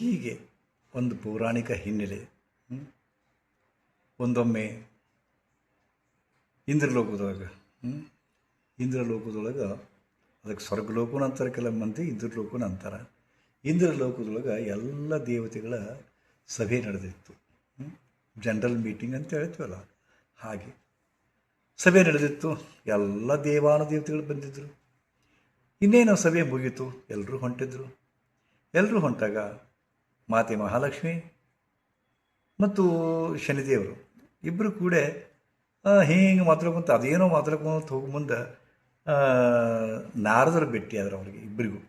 ಹೀಗೆ ಒಂದು ಪೌರಾಣಿಕ ಹಿನ್ನೆಲೆ. ಒಂದೊಮ್ಮೆ ಇಂದ್ರಲೋಕದೊಳಗೆ ಇಂದ್ರಲೋಕದೊಳಗೆ ಅದಕ್ಕೆ ಸ್ವರ್ಗಲೋಕನ ಅಂತಾರೆ, ಕೆಲವು ಮಂದಿ ಇಂದ್ರಲೋಕನ ಅಂತಾರೆ. ಇಂದ್ರಲೋಕದೊಳಗೆ ಎಲ್ಲ ದೇವತೆಗಳ ಸಭೆ ನಡೆದಿತ್ತು. ಜನರಲ್ ಮೀಟಿಂಗ್ ಅಂತ ಹೇಳ್ತೀವಲ್ಲ, ಹಾಗೆ ಸಭೆ ನಡೆದಿತ್ತು. ಎಲ್ಲ ದೇವಾನುದೇವತೆಗಳು ಬಂದಿದ್ದರು. ಇನ್ನೇನು ಸಭೆ ಮುಗೀತು, ಎಲ್ಲರೂ ಹೊಂಟಿದ್ರು. ಎಲ್ಲರೂ ಹೊಂಟಾಗ ಮಾತೆ ಮಹಾಲಕ್ಷ್ಮಿ ಮತ್ತು ಶನಿದೇವರು ಇಬ್ಬರು ಕೂಡ ಹಿಂಗೆ ಮಾತಾಡ್ಕೊಂತ ಅದೇನೋ ಮಾತಾಡ್ಕೊಂತ ಹೋಗಿ ಮುಂದೆ ನಾರದರು ಭೇಟಿಯಾದ್ರು ಅವ್ರಿಗೆ ಇಬ್ಬರಿಗೂ.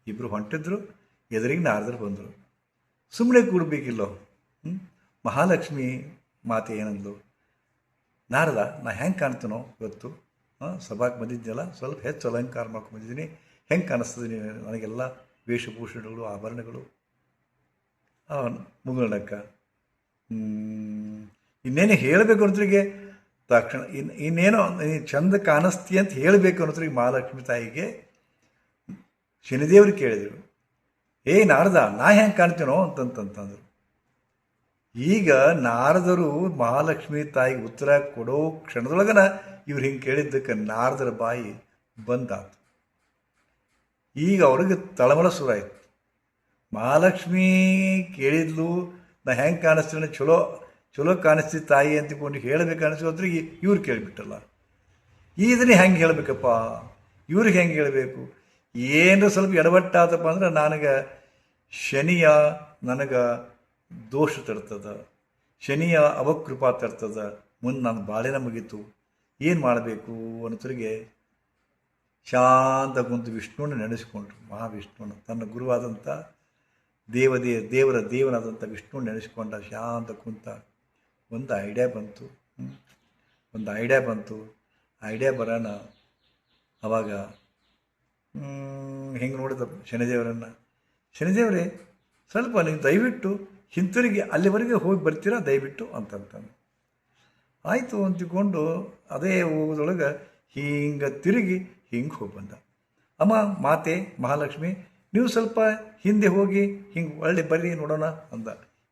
ಇಬ್ಬರು ಹೊಂಟಿದ್ರು, ಎದುರಿಗೆ ನಾರದರು ಬಂದರು. ಸುಮ್ಮನೆ ಕೂಡಬೇಕಿಲ್ಲೋ. ಮಹಾಲಕ್ಷ್ಮಿ ಮಾತೆ ಏನಂದ್ಲು, ನಾರದ ನಾ ಹೆಂಗೆ ಕಾಣ್ತೀನೋ ಇವತ್ತು, ಸಭಾಕ್ಕೆ ಬಂದಿದ್ದೆಲ್ಲ ಸ್ವಲ್ಪ ಹೆಚ್ಚು ಅಲಂಕಾರ ಮಾಡ್ಕೊಂಡು ಬಂದಿದ್ದೀನಿ, ಹೆಂಗೆ ಕಾಣಿಸ್ತದೆ ನನಗೆಲ್ಲ ವೇಷಭೂಷಣಗಳು ಆಭರಣಗಳು ಮುಗುಳಕ್ಕ. ಇನ್ನೇನು ಹೇಳಬೇಕು ಅನ್ನೋದ್ರಿಗೆ ತಕ್ಷಣ ಇನ್ನೇನೋ ಚಂದ ಕಾಣಿಸ್ತಿ ಅಂತ ಹೇಳಬೇಕು ಅನ್ನೋದ್ರಿಗೆ ಮಹಾಲಕ್ಷ್ಮಿ ತಾಯಿಗೆ ಶನಿದೇವರು ಕೇಳಿದರು, ನಾರದ ನಾ ಹೆಂಗೆ ಕಾಣ್ತೀನೋ ಅಂತಂತಂದ್ರು. ಈಗ ನಾರದರು ಮಹಾಲಕ್ಷ್ಮಿ ತಾಯಿಗೆ ಉತ್ತರ ಕೊಡೋ ಕ್ಷಣದೊಳಗನ ಇವ್ರು ಹಿಂಗೆ ಕೇಳಿದ್ದಕ್ಕೆ ನಾರದರ ಬಾಯಿ ಬಂದಾತು. ಈಗ ಅವ್ರಿಗೆ ತಳಮಳ ಶುರುವಾಯಿತು. ಮಹಾಲಕ್ಷ್ಮಿ ಕೇಳಿದ್ಲು, ನಾ ಹೆಂಗೆ ಕಾಣಿಸ್ತೀನಿ, ಚಲೋ ಚಲೋ ಕಾಣಿಸ್ತಿ ತಾಯಿ ಅಂತಕೊಂಡು ಹೇಳಬೇಕು ಅನಿಸೋದ್ರೆ ಇವ್ರು ಕೇಳಿಬಿಟ್ಟಲ್ಲ. ಇದನ್ನೇ ಹೆಂಗೆ ಹೇಳಬೇಕಪ್ಪ, ಇವ್ರಿಗೆ ಹೆಂಗೆ ಹೇಳಬೇಕು? ಏನರ ಸ್ವಲ್ಪ ಎಡವಟ್ಟಾದಪ್ಪ ಅಂದ್ರೆ ನನಗೆ ಶನಿಯ ನನಗೆ ದೋಷ ತರ್ತದ, ಶನಿಯ ಅವಕೃಪಾ ತರ್ತದ, ಮುಂದೆ ನಾನು ಬಾಳೆನ ಮುಗೀತು, ಏನು ಮಾಡಬೇಕು ಅನ್ನೋದ್ರಿಗೆ ಶಾಂತ ಕುಂತು ವಿಷ್ಣುವನ್ನು ನೆನೆಸ್ಕೊಂಡ್ರು. ಮಹಾವಿಷ್ಣುವನ್ನು ತನ್ನ ಗುರುವಾದಂಥ ದೇವನಾದಂಥ ವಿಷ್ಣು ನೆನೆಸ್ಕೊಂಡ ಶಾಂತ ಕುಂತ. ಒಂದು ಐಡಿಯಾ ಬಂತು. ಐಡಿಯಾ ಬರೋಣ ಅವಾಗ ಹೆಂಗೆ ನೋಡಿದ ಶನಿದೇವರೇ ಸ್ವಲ್ಪ ನೀವು ದಯವಿಟ್ಟು ಹಿಂತಿರುಗಿ ಅಲ್ಲಿವರೆಗೆ ಹೋಗಿ ಬರ್ತೀರಾ ದಯವಿಟ್ಟು ಅಂತಂತಾನೆ. ಆಯಿತು ಅಂತಿಕೊಂಡು ಅದೇ ಹೋಗೋದ್ರೊಳಗೆ ಹಿಂಗೆ ತಿರುಗಿ ಹಿಂಗೆ ಹೋಗಿ ಬಂದ. ಅಮ್ಮ ಮಾತೆ ಮಹಾಲಕ್ಷ್ಮಿ ನೀವು ಸ್ವಲ್ಪ ಹಿಂದೆ ಹೋಗಿ ಹಿಂಗೆ ಒಳ್ಳೆ ಬರ್ರಿ ನೋಡೋಣ ಅಂದ.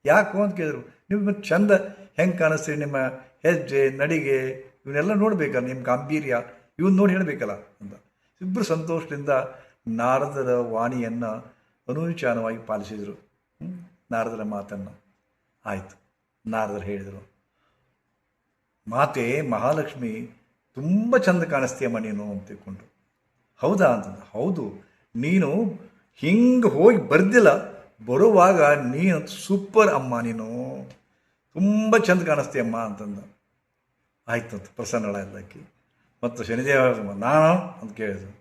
ಯಾಕೋ ಅಂತ ಕೇಳಿದ್ರು. ನೀವು ಚಂದ ಹೆಂಗೆ ಕಾಣಿಸ್ತೀರಿ, ನಿಮ್ಮ ಹೆಜ್ಜೆ ನಡಿಗೆ ಇವನ್ನೆಲ್ಲ ನೋಡ್ಬೇಕಲ್ಲ, ನಿಮ್ಮ ಗಾಂಭೀರ್ಯ ಇವನ್ನ ನೋಡಿ ಹೇಳಬೇಕಲ್ಲ ಅಂದ. ಇಬ್ಬರು ಸಂತೋಷದಿಂದ ನಾರದರ ವಾಣಿಯನ್ನು ಅನುಚಾನವಾಗಿ ಪಾಲಿಸಿದರು, ನಾರದರ ಮಾತನ್ನು. ಆಯಿತು, ನಾರದರು ಹೇಳಿದರು, ಮಾತೆ ಮಹಾಲಕ್ಷ್ಮಿ ತುಂಬ ಚಂದ ಕಾಣಿಸ್ತೀಯಮ್ಮ ನೀನು ಅಂತ ತಿಳ್ಕೊಂಡ್ರು. ಹೌದಾ ಅಂತಂದ. ಹೌದು, ನೀನು ಹಿಂಗೆ ಹೋಗಿ ಬರ್ದಿಲ್ಲ, ಬರುವಾಗ ನೀನು ಸೂಪರ್ ಅಮ್ಮ, ನೀನು ತುಂಬ ಚಂದ ಕಾಣಿಸ್ತೀಯಮ್ಮ ಅಂತಂದ. ಆಯ್ತು ಅಂತ ಪ್ರಸನ್ನಳಾಕಿ. ಮತ್ತು ಶನಿದೇವ ನಾನು ಅಂತ ಕೇಳಿದ್ರು.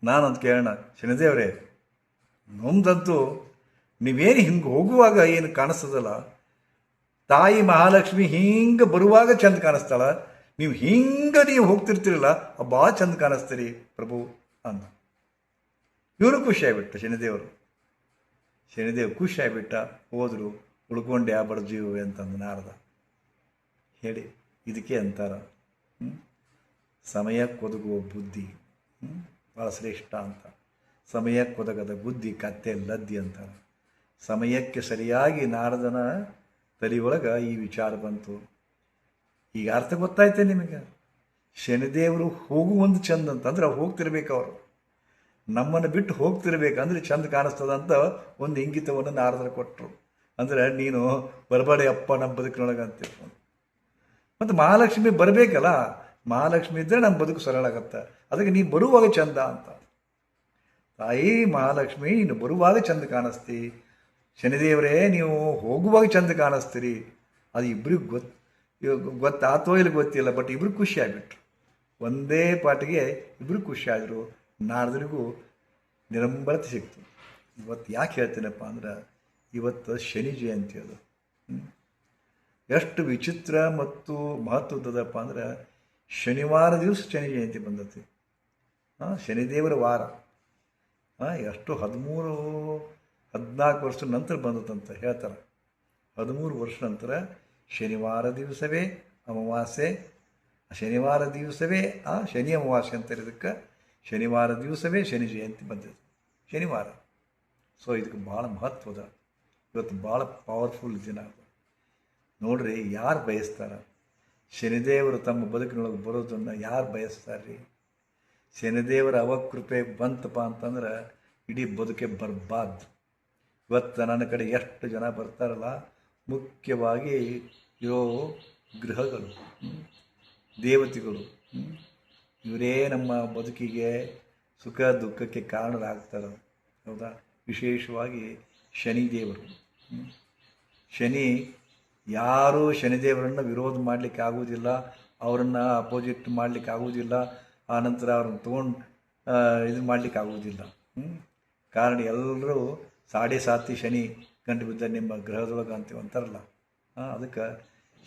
ನಾನು ಅಂತ ಕೇಳೋಣ, ಶನಿದೇವರೇ ನಮ್ದಂತೂ ನೀವೇನು ಹಿಂಗೆ ಹೋಗುವಾಗ ಏನು ಕಾಣಿಸ್ತದಲ್ಲ, ತಾಯಿ ಮಹಾಲಕ್ಷ್ಮಿ ಹಿಂಗೆ ಬರುವಾಗ ಚಂದ ಕಾಣಿಸ್ತಾಳ, ನೀವು ಹೋಗ್ತಿರ್ತೀರಲ್ಲ ಭಾಳ ಚಂದ ಕಾಣಿಸ್ತೀರಿ ಪ್ರಭು ಅಂದ. ಇವರು ಖುಷಿ ಆಗಿಬಿಟ್ಟು ಶನಿದೇವ್ ಖುಷಿ ಆಗಿಬಿಟ್ಟ. ಹೋದರು, ಉಳ್ಕೊಂಡೆ ಆ ಬಡಜೀವಿ ಅಂತಂದು ನಾರದ ಹೇಳಿ. ಇದಕ್ಕೆ ಅಂತಾರ ಸಮಯಕ್ಕೊದಗುವ ಬುದ್ಧಿ ಭಾಳ ಶ್ರೇಷ್ಠ ಅಂತ. ಸಮಯಕ್ಕೊದಗದ ಬುದ್ಧಿ ಕತ್ತೆ ಲದ್ದಿ ಅಂತಾರೆ. ಸಮಯಕ್ಕೆ ಸರಿಯಾಗಿ ನಾರದನ ತಲೆಯೊಳಗೆ ಈ ವಿಚಾರ ಬಂತು. ಈಗ ಅರ್ಥ ಗೊತ್ತಾಯ್ತೆ ನಿಮಗೆ. ಶನಿದೇವರು ಹೋಗುವಂದು ಚಂದ ಅಂತಂದ್ರೆ ಅವ್ರು ಹೋಗ್ತಿರ್ಬೇಕು, ಅವರು ನಮ್ಮನ್ನು ಬಿಟ್ಟು ಹೋಗ್ತಿರ್ಬೇಕಂದ್ರೆ ಚಂದ ಕಾಣಿಸ್ತದಂತ ಒಂದು ಇಂಗಿತವನ್ನು ನಾರದರು ಕೊಟ್ಟರು. ಅಂದರೆ ನೀನು ಬರಬೇಡ ಅಪ್ಪ ನಮ್ಮ ಬದುಕಿನೊಳಗೆ ಅಂತ. ಮತ್ತು ಮಹಾಲಕ್ಷ್ಮಿ ಬರಬೇಕಲ್ಲ, ಮಹಾಲಕ್ಷ್ಮಿ ಇದ್ದರೆ ನಮ್ಮ ಬದುಕು ಸರಳ ಆಗತ್ತೆ. ಅದಕ್ಕೆ ನೀನು ಬರುವಾಗ ಚಂದ ಅಂತ. ತಾಯಿ ಮಹಾಲಕ್ಷ್ಮಿ ನೀನು ಬರುವಾಗ ಚಂದ ಕಾಣಿಸ್ತಿ, ಶನಿದೇವರೇ ನೀವು ಹೋಗುವಾಗ ಚಂದ ಕಾಣಿಸ್ತೀರಿ. ಅದು ಇಬ್ಬರಿಗೂ ಗೊತ್ತಾತೋ ಇಲ್ಲಿ ಗೊತ್ತಿಲ್ಲ, ಬಟ್ ಇಬ್ಬರು ಖುಷಿ ಆಗಿಬಿಟ್ರು. ಒಂದೇ ಪಾಟಿಗೆ ಇಬ್ಬರು ಖುಷಿಯಾದರು. ನಾರದರಿಗೂ ನಿರಂಬರತೆ ಸಿಕ್ತು. ಇವತ್ತು ಯಾಕೆ ಹೇಳ್ತೀನಪ್ಪ ಅಂದ್ರೆ, ಇವತ್ತು ಶನಿ ಜಯಂತಿ. ಅದು ಎಷ್ಟು ವಿಚಿತ್ರ ಮತ್ತು ಮಹತ್ವದಪ್ಪ ಅಂದ್ರೆ, ಶನಿವಾರ ದಿವಸ ಶನಿ ಜಯಂತಿ ಬಂದತಿ. ಶನಿದೇವರ ವಾರ ಎಷ್ಟು 13-14 ವರ್ಷದ ನಂತರ ಬಂದತ್ತಂತ ಹೇಳ್ತಾರೆ. 13 ವರ್ಷ ನಂತರ ಶನಿವಾರ ದಿವಸವೇ ಅಮಾವಾಸ್ಯೆ, ಶನಿವಾರ ದಿವಸವೇ ಶನಿ ಅಮಾವಾಸ್ಯೆ ಅಂತ ಇದಕ್ಕೆ ಶನಿವಾರ ದಿವಸವೇ ಶನಿ ಜಯಂತಿ ಬಂದಿದೆ, ಶನಿವಾರ. ಸೊ ಇದಕ್ಕೆ ಭಾಳ ಮಹತ್ವದ ಇವತ್ತು ಭಾಳ ಪವರ್ಫುಲ್ ದಿನ ಅದು. ನೋಡ್ರಿ, ಯಾರು ಬಯಸ್ತಾರೆ? ಶನಿದೇವರು ತಮ್ಮ ಬದುಕಿನೊಳಗೆ ಬರೋದನ್ನು ಯಾರು ಬಯಸ್ತಾರೆ ರೀ? ಶನಿದೇವರ ಅವಕೃಪೆ ಬಂತಪ್ಪ ಅಂತಂದ್ರೆ ಇಡೀ ಬದುಕೆ ಬರ್ಬಾದ್. ಇವತ್ತು ನನ್ನ ಕಡೆ ಎಷ್ಟು ಜನ ಬರ್ತಾರಲ್ಲ, ಮುಖ್ಯವಾಗಿ ಇರೋ ಗ್ರಹಗಳು, ದೇವತೆಗಳು, ಇವರೇ ನಮ್ಮ ಬದುಕಿಗೆ ಸುಖ ದುಃಖಕ್ಕೆ ಕಾರಣರಾಗ್ತಾರೆ. ಹೌದಾ? ವಿಶೇಷವಾಗಿ ಶನಿದೇವರು. ಶನಿ, ಯಾರೂ ಶನಿದೇವರನ್ನು ವಿರೋಧ ಮಾಡಲಿಕ್ಕೆ ಆಗುವುದಿಲ್ಲ, ಅವರನ್ನು ಅಪೋಸಿಟ್ ಮಾಡಲಿಕ್ಕೆ ಆಗುವುದಿಲ್ಲ, ಆನಂತರ ಅವ್ರನ್ನ ತೊಗೊಂಡು ಇದು ಮಾಡಲಿಕ್ಕೆ ಆಗುವುದಿಲ್ಲ. ಕಾರಣ ಎಲ್ಲರೂ ಸಾಡೆ ಸಾತಿ ಶನಿ ಗಂಟು ಬಿದ್ದ ನಿಮ್ಮ ಗ್ರಹದೊಳಗೆ ಅಂತೀವಿ ಅಂತಾರಲ್ಲ. ಅದಕ್ಕೆ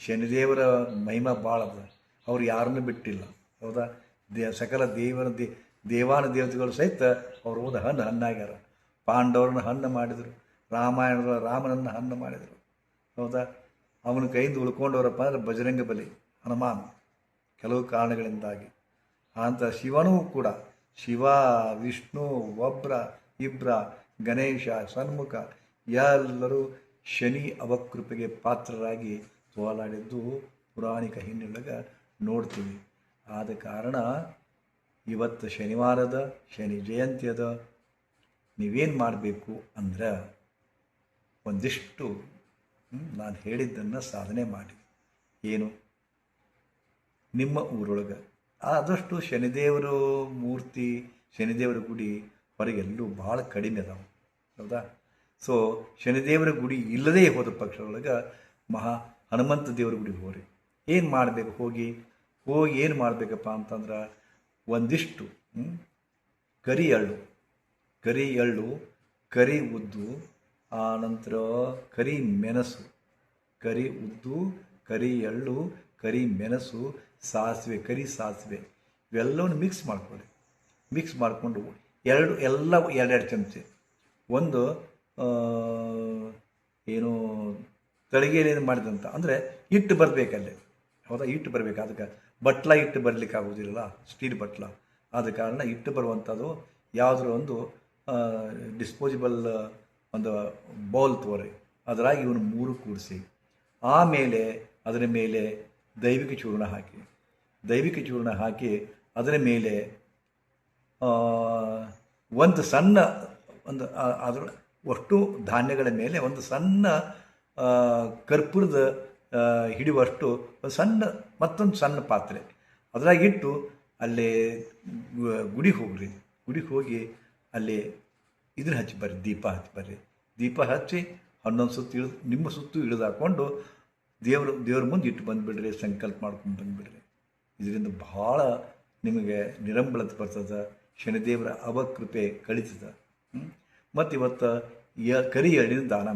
ಶನಿದೇವರ ಮಹಿಮಾ ಭಾಳ ಅದ. ಅವ್ರು ಯಾರನ್ನೂ ಬಿಟ್ಟಿಲ್ಲ. ಹೌದಾ? ಸಕಲ ದೇವಾನ ದೇವತೆಗಳು ಸಹಿತ ಅವ್ರು ಹೋದ ಹಣ್ಣಾಗ್ಯಾರ. ಪಾಂಡವರನ್ನ ಹಣ್ಣು ಮಾಡಿದರು, ರಾಮನನ್ನು ಹಣ್ಣು ಮಾಡಿದರು. ಹೌದಾ? ಅವನ ಕೈಯಿಂದ ಉಳ್ಕೊಂಡವರಪ್ಪ ಅಂದರೆ ಬಜರಂಗ ಬಲಿ, ಹನುಮಾನ್, ಕೆಲವು ಕಾರಣಗಳಿಂದಾಗಿ. ಅಂತ ಶಿವನೂ ಕೂಡ, ಶಿವ, ವಿಷ್ಣು, ಒಬ್ರ ಇಬ್ರ, ಗಣೇಶ, ಸನ್ಮುಖ ಎಲ್ಲರೂ ಶನಿ ಅವಕೃಪೆಗೆ ಪಾತ್ರರಾಗಿ ಹೋಲಾಡಿದ್ದು ಪುರಾಣಿಕ ಹಿನ್ನೆಲೆಗೆ ನೋಡ್ತೀವಿ. ಆದ ಕಾರಣ ಇವತ್ತು ಶನಿವಾರದ ಶನಿ ಜಯಂತಿ ಅದ. ನೀವೇನು ಮಾಡಬೇಕು ಅಂದ್ರೆ ಒಂದಿಷ್ಟು ನಾನು ಹೇಳಿದ್ದನ್ನು ಸಾಧನೆ ಮಾಡಿ. ಏನು? ನಿಮ್ಮ ಊರೊಳಗೆ ಆದಷ್ಟು ಶನಿದೇವರ ಮೂರ್ತಿ, ಶನಿದೇವರ ಗುಡಿ ಹೊರಗೆಲ್ಲೂ ಭಾಳ ಕಡಿಮೆ ಅದಾವೆ. ಹೌದಾ? ಸೊ ಶನಿದೇವರ ಗುಡಿ ಇಲ್ಲದೇ ಹೋದ ಪಕ್ಷದೊಳಗೆ ಹನುಮಂತ ದೇವರ ಗುಡಿ ಹೋಗ್ರಿ. ಏನು ಮಾಡಬೇಕು? ಹೋಗಿ ಏನು ಮಾಡಬೇಕಪ್ಪ ಅಂತಂದ್ರೆ ಒಂದಿಷ್ಟು ಕರಿ ಎಳ್ಳು, ಕರಿ ಉದ್ದು, ಆನಂತರ ಕರಿ ಮೆಣಸು, ಕರಿ ಉದ್ದು, ಕರಿ ಎಳ್ಳು, ಕರಿ ಮೆಣಸು, ಸಾಸಿವೆ, ಕರಿ ಸಾಸಿವೆ ಇವೆಲ್ಲವನ್ನು ಮಿಕ್ಸ್ ಮಾಡ್ಕೊಳ್ಳಿ. ಮಿಕ್ಸ್ ಮಾಡಿಕೊಂಡು ಎರಡೆರಡು ಚಮಚೆ, ಒಂದು ಏನು ತಳಿಗೆಯಲ್ಲಿ ಮಾಡಿದಂಥ ಅಂದರೆ ಹಿಟ್ಟು ಬರಬೇಕಲ್ಲೇ. ಹೌದಾ? ಹಿಟ್ಟು ಬರಬೇಕು. ಅದಕ್ಕೆ ಬಟ್ಲ ಹಿಟ್ಟು ಬರಲಿಕ್ಕೆ ಆಗೋದಿಲ್ಲ, ಸ್ಟೀಲ್ ಬಟ್ಲ. ಆದ ಕಾರಣ ಹಿಟ್ಟು ಬರುವಂಥದ್ದು ಯಾವುದಾದ್ರು ಒಂದು ಡಿಸ್ಪೋಸಿಬಲ್ ಒಂದು ಬೌಲ್ ತೋರಿ, ಅದರಾಗಿ ಇವನು 3 ಕೂಡಿಸಿ, ಆಮೇಲೆ ಅದರ ಮೇಲೆ ದೈವಿಕ ಚೂರ್ಣ ಹಾಕಿ ಅದರ ಮೇಲೆ ಒಂದು ಸಣ್ಣ ಅದರ ಅಷ್ಟು ಧಾನ್ಯಗಳ ಮೇಲೆ ಒಂದು ಸಣ್ಣ ಕರ್ಪೂರದ ಹಿಡಿಯುವಷ್ಟು ಒಂದು ಮತ್ತೊಂದು ಸಣ್ಣ ಪಾತ್ರೆ ಅದರಾಗಿಟ್ಟು ಅಲ್ಲೇ ಗುಡಿಗೆ ಹೋಗಿ ಅಲ್ಲಿ ಇದನ್ನ ಹಚ್ಚಿ ಬರ್ರಿ, ದೀಪ ಹಚ್ಚಿ 11 ಸುತ್ತು ನಿಮ್ಮ ಸುತ್ತು ಇಳಿದು ಹಾಕ್ಕೊಂಡು ದೇವ್ರ ಮುಂದೆ ಇಟ್ಟು ಬಂದುಬಿಡ್ರಿ, ಸಂಕಲ್ಪ ಮಾಡ್ಕೊಂಡು ಬಂದುಬಿಡ್ರಿ. ಇದರಿಂದ ಭಾಳ ನಿಮಗೆ ನಿರಂಬಳತೆ ಬರ್ತದೆ, ಶನಿದೇವರ ಅವಕೃಪೆ ಕಳೀತದೆ. ಮತ್ತು ಇವತ್ತು ಕರಿ ಎಳ್ಳಿನ ದಾನ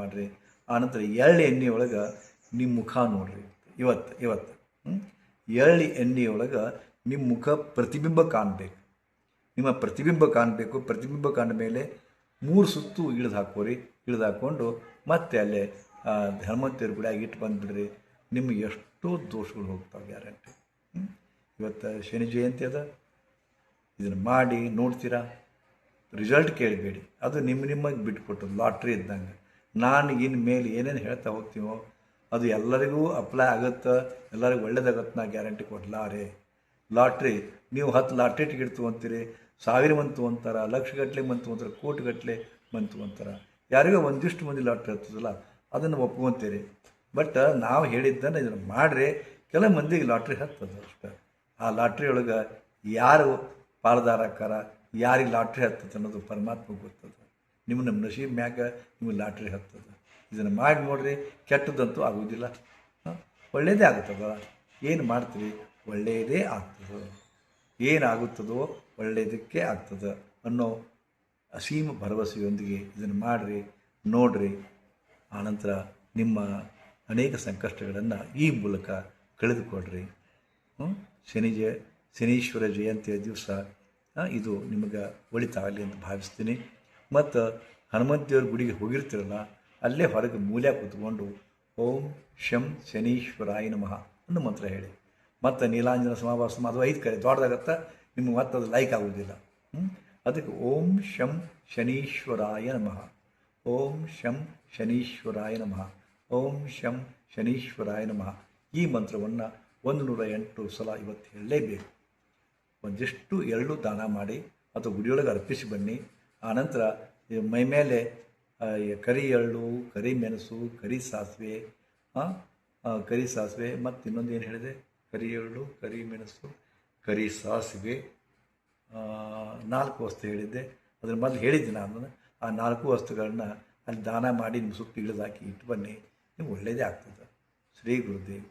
ಮಾಡಿರಿ. ಆನಂತರ ಎಳ್ಳು ಎಣ್ಣೆಯೊಳಗೆ ನಿಮ್ಮ ಮುಖ ನೋಡ್ರಿ. ಇವತ್ತು ಎಳ್ಳು ಎಣ್ಣೆಯೊಳಗೆ ನಿಮ್ಮ ಮುಖ ಪ್ರತಿಬಿಂಬ ಕಾಣಬೇಕು. ನಿಮ್ಮ ಪ್ರತಿಬಿಂಬ ಕಾಣದ ಮೇಲೆ 3 ಸುತ್ತು ಇಳಿದು ಹಾಕ್ಕೊಂಡು ಮತ್ತೆ ಅಲ್ಲೇ ಹನುಮಂತೇವ್ರ ಗುಡಿಯಾಗಿ ಇಟ್ಟು ಬಂದುಬಿಡ್ರಿ. ನಿಮಗೆ ಎಷ್ಟೋ ದೋಷಗಳು ಹೋಗ್ತಾವೆ, ಗ್ಯಾರಂಟಿ. ಇವತ್ತು ಶನಿ ಜಯಂತಿ ಅದ, ಇದನ್ನು ಮಾಡಿ ನೋಡ್ತೀರಾ. ರಿಸಲ್ಟ್ ಕೇಳಬೇಡಿ, ಅದು ನಿಮಗೆ ಬಿಟ್ಕೊಟ್ಟು ಲಾಟ್ರಿ ಇದ್ದಂಗೆ. ನಾನು ಇನ್ನು ಮೇಲೆ ಏನೇನು ಹೇಳ್ತಾ ಹೋಗ್ತೀವೋ ಅದು ಎಲ್ಲರಿಗೂ ಅಪ್ಲೈ ಆಗುತ್ತೆ, ಎಲ್ಲರಿಗೂ ಒಳ್ಳೇದಾಗತ್ತೆ. ನಾ ಗ್ಯಾರಂಟಿ ಕೊಡಲಾರೆ. ಲಾಟ್ರಿ ನೀವು 10 ಲಾಟ್ರಿ ಟಿಕೆಟ್ ತೊಗೊತೀರಿ, 1000 ಮಂದಿ ತೊಗೊತಾರೆ, ಲಕ್ಷಗಟ್ಟಲೆ ಮಂದಿ ತೊಗೊತಾರೆ, ಕೋಟಿಗಟ್ಟಲೆ ಮಂದಿ ತೊಗೊತಾರೆ. ಯಾರಿಗೋ ಒಂದಿಷ್ಟು ಮಂದಿ ಲಾಟ್ರಿ ಹತ್ತದಲ್ಲ, ಅದನ್ನು ಒಪ್ಕೊತೀರಿ. ಬಟ್ ನಾವು ಹೇಳಿದ್ದನ್ನು ಇದನ್ನು ಮಾಡಿರಿ. ಕೆಲವು ಮಂದಿಗೆ ಲಾಟ್ರಿ ಹತ್ತದ ಅಷ್ಟೆ. ಆ ಲಾಟ್ರಿ ಒಳಗೆ ಯಾರು ಪಾಲುದಾರಕ್ಕಾರ, ಯಾರಿಗೆ ಲಾಟ್ರಿ ಹತ್ತದ ಅನ್ನೋದು ಪರಮಾತ್ಮಗೆ ಗೊತ್ತದ. ನಿಮ್ಮ ನಸೀಬ್ ಮ್ಯಾಗ ನಿಮಗೆ ಲಾಟ್ರಿ ಹತ್ತದ. ಇದನ್ನು ಮಾಡಿ ನೋಡ್ರಿ, ಕೆಟ್ಟದಂತೂ ಆಗೋದಿಲ್ಲ, ಒಳ್ಳೆಯದೇ ಆಗುತ್ತದ. ಏನು ಮಾಡ್ತೀವಿ? ಒಳ್ಳೆಯದೇ ಆಗ್ತದೆ. ಏನಾಗುತ್ತದೋ ಒಳ್ಳೆಯದಕ್ಕೆ ಆಗ್ತದೆ ಅನ್ನೋ ಅಸೀಮ ಭರವಸೆಯೊಂದಿಗೆ ಇದನ್ನು ಮಾಡಿರಿ, ನೋಡ್ರಿ. ಆನಂತರ ನಿಮ್ಮ ಅನೇಕ ಸಂಕಷ್ಟಗಳನ್ನು ಈ ಮೂಲಕ ಕಳೆದುಕೊಡ್ರಿ. ಶನೀಶ್ವರ ಜಯಂತಿಯ ದಿವಸ ಇದು ನಿಮಗೆ ಒಳಿತಾಗಲಿ ಅಂತ ಭಾವಿಸ್ತೀನಿ. ಮತ್ತು ಹನುಮಂತೇವ್ರ ಗುಡಿಗೆ ಹೋಗಿರ್ತೀರಲ್ಲ, ಅಲ್ಲೇ ಹೊರಗೆ ಮೂಲೆ ಕೂತ್ಕೊಂಡು ಓಂ ಶಂ ಶನೀಶ್ವರಾಯ ನಮಃ ಅನ್ನೋ ಮಂತ್ರ ಹೇಳಿ. ಮತ್ತು ನೀಲಾಂಜನ ಸಮಾವಾಸ ಅದು 5 ಕಡೆ ದೊಡ್ಡದಾಗತ್ತೆ, ನಿಮಗೆ ಮತ್ತೆ ಅದು ಲೈಕ್ ಆಗೋದಿಲ್ಲ. ಅದಕ್ಕೆ ಓಂ ಶಂ ಶನೀಶ್ವರಾಯ ನಮಃ, ಓಂ ಶಂ ಶನೀಶ್ವರಾಯ ನಮಃ, ಓಂ ಶಂ ಶನೀಶ್ವರಾಯ ನಮಃ. ಈ ಮಂತ್ರವನ್ನು 108 ಸಲ ಇವತ್ತು ಹೇಳಲೇಬೇಕು. ಒಂದಿಷ್ಟು ಎಳ್ಳು ದಾನ ಮಾಡಿ ಅಥವಾ ಗುಡಿಯೊಳಗೆ ಅರ್ಪಿಸಿ ಬನ್ನಿ. ಆನಂತರ ಮೈ ಮೇಲೆ ಕರಿ ಎಳ್ಳು, ಕರಿ ಮೆಣಸು, ಕರಿ ಸಾಸಿವೆ ಮತ್ತು ಇನ್ನೊಂದು ಏನು ಹೇಳಿದೆ, ಕರಿ ಎಳ್ಳು, ಕರಿ ಮೆಣಸು, ಕರಿ ಸಾಸಿವೆ, 4 ವಸ್ತು ಹೇಳಿದ್ದೆ. ಅದ್ರ ಮೊದಲು ಹೇಳಿದ್ದೆ ನಾನು. ಆ 4 ವಸ್ತುಗಳನ್ನ ಅಲ್ಲಿ ದಾನ ಮಾಡಿ ನಿಮ್ಮ ಸುಟ್ಟು ಇಳಿದಾಕಿ ಇಟ್ಟು ಬನ್ನಿ, ನಿಮ್ಗೆ ಒಳ್ಳೆಯದೇ ಆಗ್ತದೆ. ಶ್ರೀ ಗುರುದೇವ್.